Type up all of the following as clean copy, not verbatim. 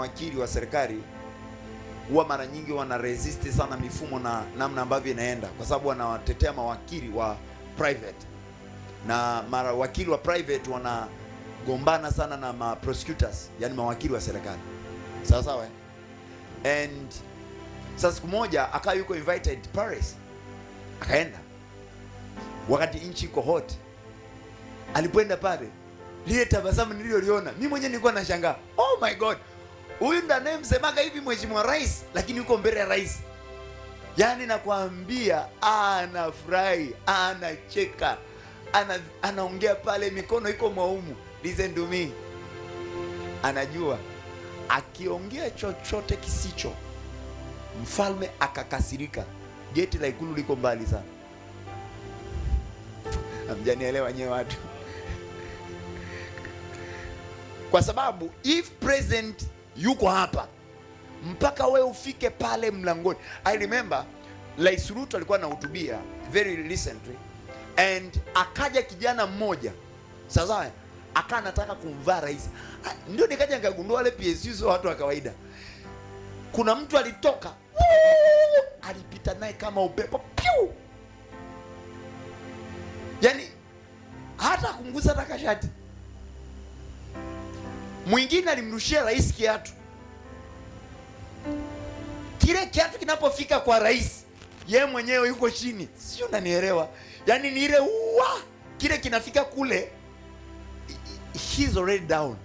mawakili wa serikali huwa mara nyingi wana resist sana mifumo na namna ambavyo inaenda, kwa sababu wanawatetea mawakili wa private, na mawakili wa private wanagombana sana na ma prosecutors, yani mawakili wa serikali. Sawa sawa. And sasa siku moja akawa yuko invited Paris, akaenda wakati nchi iko hot. Alipoenda pale, lile tabasamu nililoliona mimi mwenyewe nilikuwa nashangaa, oh my god, huyu ndo anayemsemaga hivi mheshimiwa rais, lakini yuko mbele ya rais. Yani nakwambia anafurahi, anacheka, anaongea pale, mikono iko mwaumu. Listen to me, anajua akiongea chochote kisicho, mfalme akakasirika, geti la ikulu liko mbali sana. Hamjanielewa nyewe watu. Kwa sababu if president yuko hapa, mpaka we ufike pale mlangoni. I remember Rais Ruto alikuwa anahutubia very recently, and akaja kijana mmoja sasa aka anataka kumvaa rais. Ndio nikaja nikagundua wale PSU sio watu wa kawaida. Kuna mtu alitoka alipita naye kama upepo piu, yani hata kumgusa hata kashati. Mwingine alimrushia rais kiatu. Kile kiatu kinapofika kwa rais, yeye mwenyewe yuko chini, sio, unanielewa? Yani ni ile kile kinafika kule, he's already down.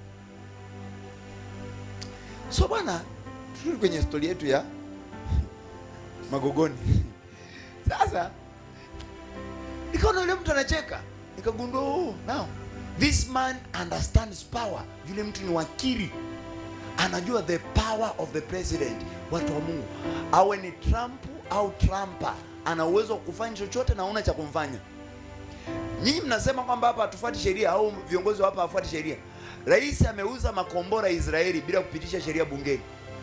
So bwana, turudi kwenye story yetu ya Magogoni. Sasa nikaona yule mtu anacheka, nikagundua now this man understands power. Yule mtu ni wakili, anajua the power of the president. Watu wa Mungu, awe ni Trump au Trumpa, ana uwezo wa kufanya chochote na una cha kumfanya. Nyinyi mnasema kwamba hapa hatufuati sheria au viongozi hapa hawafuati sheria. Rais ameuza makombora Israeli bila kupitisha sheria bungeni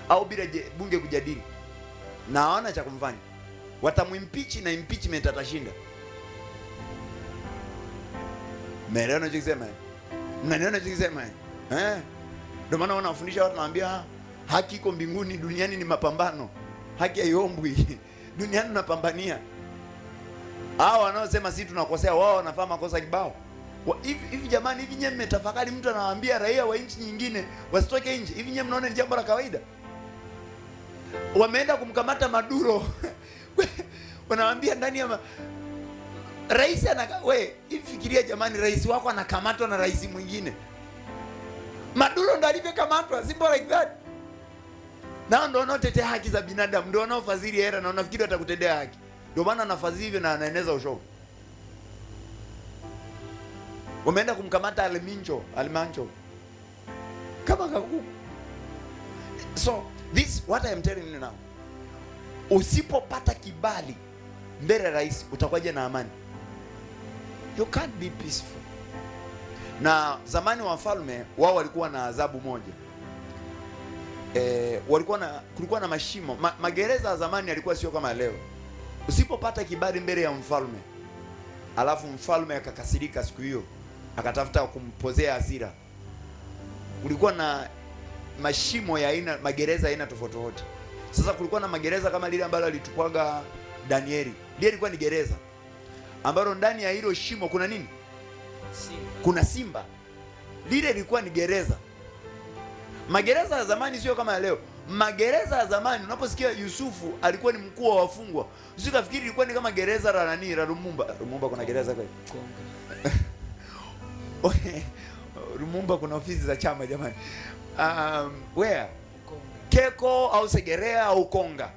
au bila bunge kujadili, na hawana cha kumfanya. Watamwimpeach na impeachment atashinda. Mnaelewa ninachosema? Mnaelewa ninachosema? Ndio maana wanafundisha watu, naambia haki iko mbinguni, duniani ni mapambano. Haki haiombwi. Duniani tunapambania. Hao wanaosema sisi tunakosea, wao wanafanya makosa kibao. Hivi jamani, hivi nyewe mmetafakari mtu anawaambia raia wa nchi nyingine wasitoke nje? Hivi nyewe mnaona ni jambo la kawaida? Wameenda kumkamata Maduro. Wanawaambia ndani ya rais hivi fikiria jamani, rais wako anakamatwa na rais mwingine. Maduro ndo alivyokamatwa, simple like that. Nao ndo wanaotetea haki za binadamu, ndo wanaofadhili hera na unafikiri watakutendea haki. Ndio maana anafadhili hivyo na anaeneza ushoga. Wameenda kumkamata Almancho kama kaku. So this what I am telling you now, usipopata kibali mbele ya rais utakuwaje na amani? You can't be peaceful. Na wafalme wao walikuwa na adhabu moja. Kulikuwa na mashimo. Magereza ya zamani yalikuwa sio kama leo. Usipopata kibali mbele ya mfalme, alafu mfalme akakasirika siku hiyo, akatafuta kumpozea hasira, kulikuwa na mashimo ya aina, magereza aina tofauti tofauti. Sasa kulikuwa na magereza kama lile ambalo alitupwaga Danieli. Lile lilikuwa ni gereza ambalo ndani ya hilo shimo kuna nini? Simba. Kuna simba. Lile lilikuwa ni gereza. Magereza ya zamani sio kama leo. Magereza ya zamani, unaposikia Yusufu alikuwa ni mkuu wa wafungwa, usikafikiri ilikuwa ni kama gereza la nani, la Lumumba. Lumumba kuna gereza kweli? Okay. Lumumba kuna ofisi za chama jamani. Where? Keko au Segerea au Konga.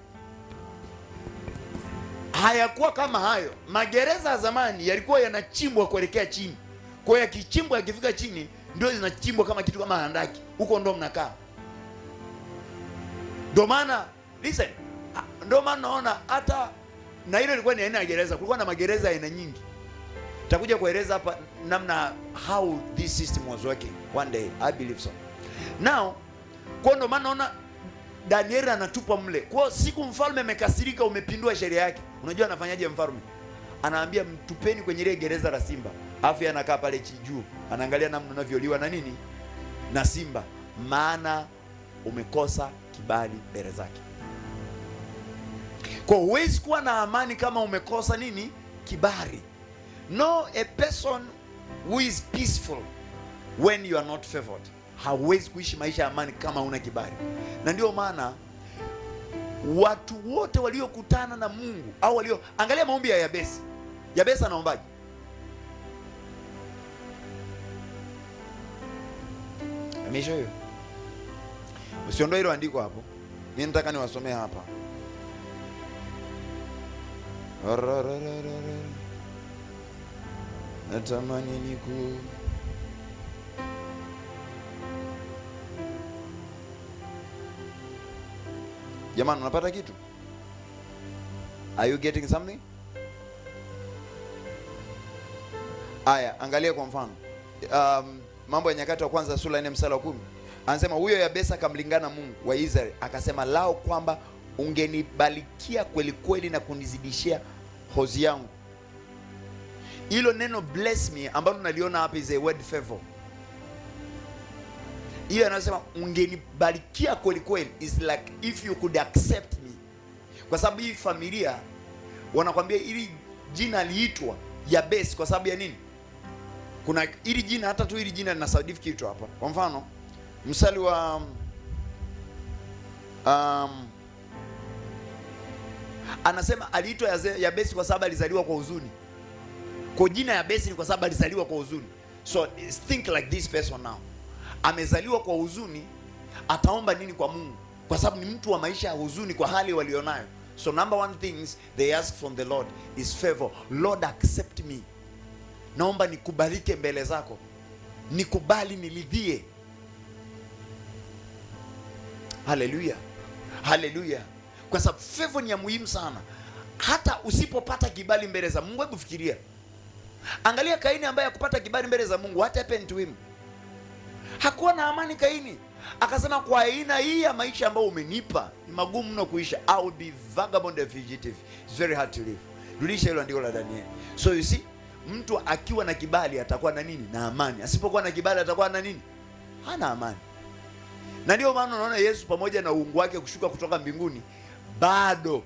Hayakuwa kama hayo. Magereza ya zamani yalikuwa yanachimbwa kuelekea chini. Kwa hiyo yakichimbwa, yakifika chini ndio zinachimbwa kama kitu kama handaki. Huko ndo mnakaa. Ndio maana listen, ndio maana naona hata na hilo ilikuwa ni aina ya gereza. Kulikuwa na magereza aina nyingi. Nitakuja kueleza hapa namna how this system was working one day, I believe so. Now, kwa ndio maana naona Daniel anatupwa mle. Kwa siku mfalme amekasirika, umepindua sheria yake. Unajua anafanyaje mfalme? Anaambia mtupeni kwenye ile gereza la simba. Afi anakaa pale juu, anaangalia namna unavyoliwa na nini? Na simba. Maana umekosa kibali mbele zake. Kwa huwezi kuwa na amani kama umekosa nini? Kibali. No, a person who is peaceful when you are not favored. Hauwezi kuishi maisha ya amani kama una kibali. Na ndio maana watu wote waliokutana na Mungu au angalia maombi ya Yabesi. Yabesi anaombaje? Amesha hiyo. Usiondoe hilo andiko hapo. Mimi nataka niwasomee hapa. Natamani niku Jamani, unapata kitu? Are you getting something? Aya, angalia kwa mfano. Mambo ya Nyakati wa Kwanza sura 4 mstari wa 10. Anasema huyo Yabesi akamlingana Mungu wa Israeli, akasema lao kwamba ungenibarikia kweli kweli na kunizidishia hozi yangu. Hilo neno bless me ambalo naliona hapa is a word favor. Hiyo anasema ungenibarikia kweli kweli is like if you could accept me. Kwa sababu hii familia wanakwambia ili jina liitwa Yabesi kwa sababu ya nini? Kuna ili jina, hata tu ili jina lina certificate hapa. Kwa mfano mstari wa anasema aliitwa Yabesi kwa sababu alizaliwa kwa huzuni. Kwa jina Yabesi ni kwa sababu alizaliwa kwa huzuni. So think like this person now. Amezaliwa kwa huzuni, ataomba nini kwa Mungu? Kwa sababu ni mtu wa maisha ya huzuni kwa hali walionayo. So number one things they ask from the Lord is favor. Lord, accept me. Naomba nikubalike mbele zako. Nikubali, niridhie. Haleluya. Haleluya. Kwa sababu favor ni ya muhimu sana. Hata usipopata kibali mbele za Mungu, hebu fikiria. Angalia Kaini ambaye hakupata kibali mbele za Mungu. What happened to him? Hakuwa na amani Kaini. Akasema kwa aina hii ya maisha ambayo umenipa ni magumu mno kuisha. I will be vagabond and fugitive. It's very hard to live. Rudisha hilo andiko la Danieli. So you see, mtu akiwa na kibali atakuwa na nini? Na amani. Asipokuwa na kibali atakuwa na nini? Hana amani. Na ndio maana unaona Yesu pamoja na uungu wake kushuka kutoka mbinguni, bado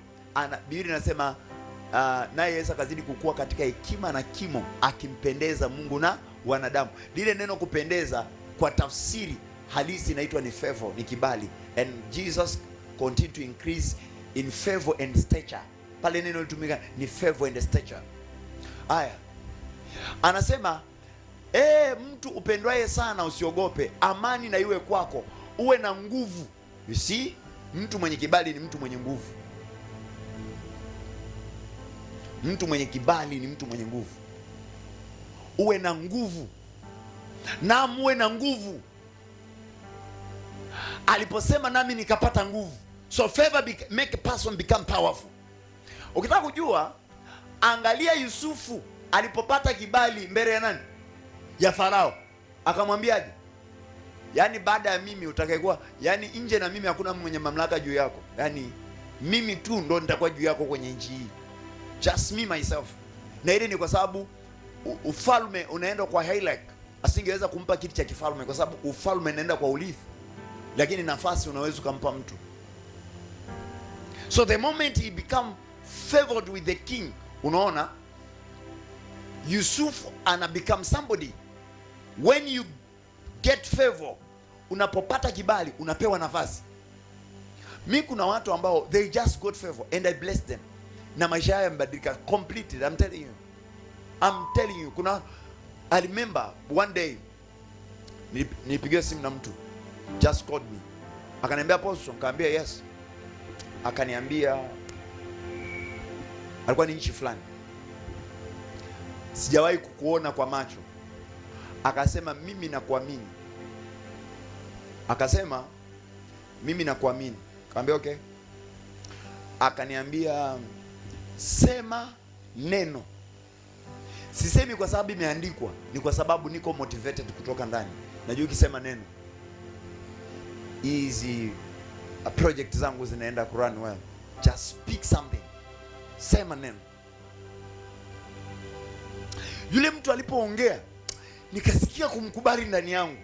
Biblia inasema naye Yesu akazidi kukua katika hekima na kimo, akimpendeza Mungu na wanadamu. Lile neno kupendeza kwa tafsiri halisi inaitwa ni favor, ni kibali. And Jesus continued to increase in favor and stature. Pale neno litumika ni favor and stature. Aya, anasema mtu upendwaye sana usiogope, amani na iwe kwako, uwe na nguvu. You see, mtu mwenye kibali ni mtu mwenye nguvu. Mtu mwenye kibali ni mtu mwenye nguvu. Uwe na nguvu. Na muwe na nguvu. Aliposema nami nikapata nguvu. So favor make a person become powerful. Ukitaka kujua, angalia Yusufu alipopata kibali mbele ya nani? Ya Farao. Akamwambiaje? Yaani baada ya mimi utakayekuwa, yaani nje na mimi hakuna mwenye mamlaka juu yako. Yaani mimi tu ndo nitakuwa juu yako kwenye nchi hii. Just me myself. Na ile ni kwa sababu ufalme unaenda kwa Hailak. Asingeweza kumpa kiti cha kifalme kwa sababu ufalme unaenda kwa urithi. Lakini nafasi unaweza kumpa mtu. So the moment he become favored with the king, unaona Yusuf ana become somebody. When you get favor, unapopata kibali unapewa nafasi. Mimi kuna watu ambao they just got favor and I bless them. Na maisha yao yamebadilika completely. I'm telling you. Kuna I remember one day nilipigiwa simu na mtu just called me. Akaniambia Apostle, nikamwambia yes. Akaniambia alikuwa ni nchi fulani. Sijawahi kukuona kwa macho. Akasema mimi nakuamini. Akasema mimi nakuamini. Nikamwambia okay. Akaniambia sema neno. Sisemi kwa sababu imeandikwa, ni kwa sababu niko motivated kutoka ndani. Najua ukisema neno easy project zangu zinaenda ku run well. Just speak something. Sema neno. Yule mtu alipoongea nikasikia kumkubali ndani yangu.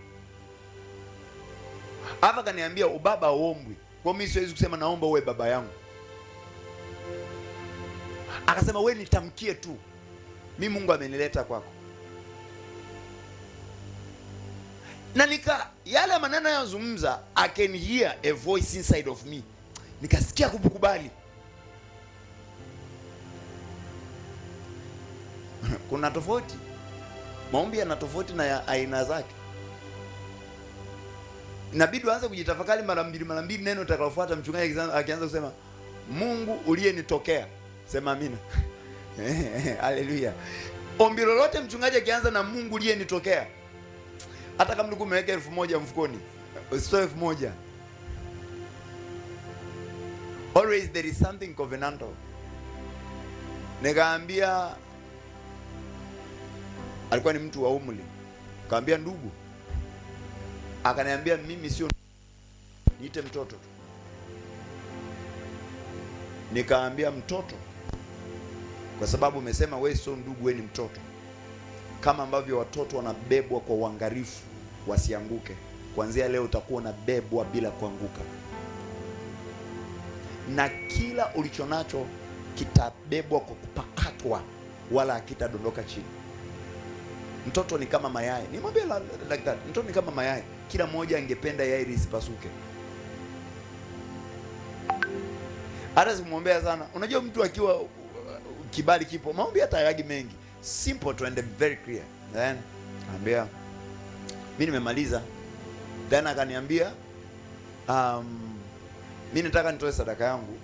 Hapa kaniambia ubaba hauombwi. Kwa mimi siwezi kusema naomba uwe baba yangu. Akasema wewe nitamkie tu, mimi Mungu amenileta kwako. Na yale maneno yanazungumza, I can hear a voice inside of me. Nikasikia kukubali. Kuna tofauti. Maombi yana tofauti na ya aina zake. Inabidi uanze kujitafakari mara mbili neno utakalofuata. Mchungaji akianza kusema Mungu uliyenitokea, sema amina. Haleluya. Ombi lolote mchungaji akianza na Mungu uliyenitokea, hata kama ndugu umeweka 1000 mfukoni, usitoe 1000. Always there is something covenantal. Nikaambia, alikuwa ni mtu wa umri. Kaambia ndugu. Akaniambia mimi sio, niite mtoto tu. Nikaambia mtoto, kwa sababu umesema wewe sio ndugu, wewe ni mtoto. Kama ambavyo watoto wanabebwa kwa uangalifu wasianguke, kuanzia leo utakuwa unabebwa bila kuanguka. Na kila ulichonacho kitabebwa kwa kupakatwa, wala hakitadondoka chini. Mtoto ni kama mayai. Nimwambia like that. Mtoto ni kama mayai. Kila mmoja angependa yai lisipasuke. Hata simwombea sana. Unajua mtu akiwa kibali kipo, maombi hata hayagi mengi. Simple to and very clear. Then anambia mimi nimemaliza. Then akaniambia mimi nataka nitoe sadaka yangu.